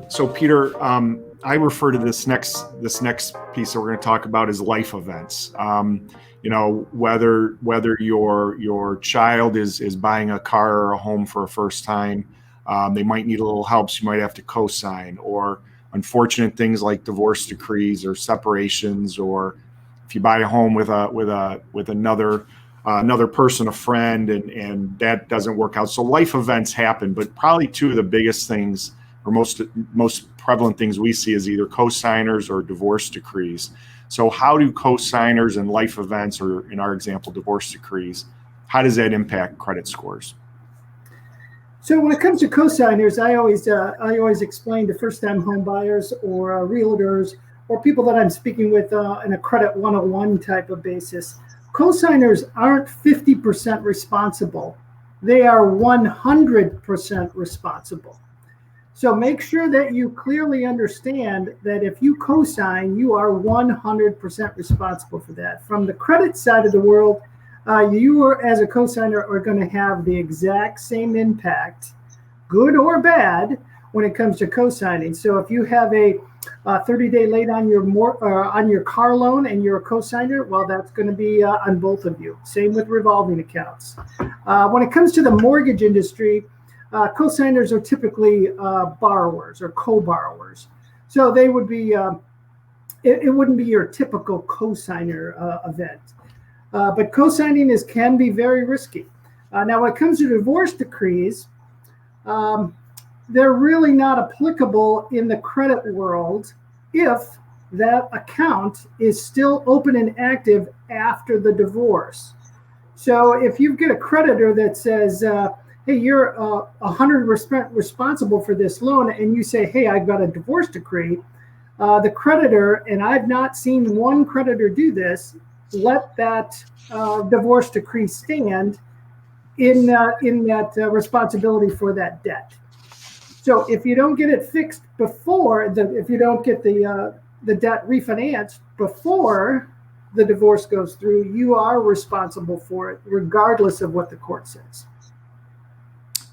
So Peter, I refer to this next piece that we're going to talk about as life events. Whether your child is buying a car or a home for a first time, they might need a little help. So you might have to co-sign, or unfortunate things like divorce decrees or separations, or if you buy a home with another person, a friend, and that doesn't work out. So life events happen, but probably two of the biggest things or most prevalent things we see is either co-signers or divorce decrees. So how do co-signers and life events, or in our example, divorce decrees, how does that impact credit scores? So when it comes to co-signers, I always explain to first-time home buyers or realtors or people that I'm speaking with in a credit 101 type of basis, co-signers aren't 50% responsible. They are 100% responsible. So make sure that you clearly understand that if you co-sign, you are 100% responsible for that. From the credit side of the world, you are, as a co-signer, are going to have the exact same impact, good or bad, when it comes to co-signing. So if you have a 30-day late on your car loan and you're a co-signer, well, that's going to be on both of you. Same with revolving accounts. When it comes to the mortgage industry, co-signers are typically borrowers or co-borrowers. So they would be, it wouldn't be your typical co-signer event. But co-signing can be very risky. Now, when it comes to divorce decrees, they're really not applicable in the credit world if that account is still open and active after the divorce. So if you get a creditor that says, hey, you're 100% responsible for this loan, and you say, hey, I've got a divorce decree, the creditor, and I've not seen one creditor do this, let that divorce decree stand in that responsibility for that debt. So if you don't get it fixed before, if you don't get the debt refinanced before the divorce goes through, you are responsible for it, regardless of what the court says.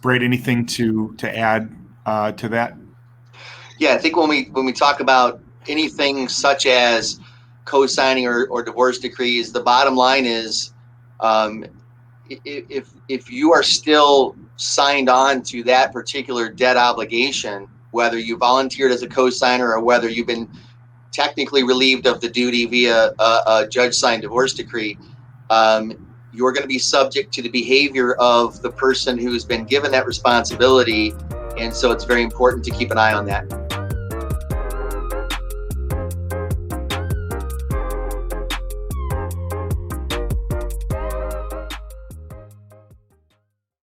Brad, anything to add to that? Yeah, I think when we talk about anything such as co-signing or divorce decrees, the bottom line is, if you are still signed on to that particular debt obligation, whether you volunteered as a co-signer or whether you've been technically relieved of the duty via a judge-signed divorce decree, you're going to be subject to the behavior of the person who's been given that responsibility. And so it's very important to keep an eye on that.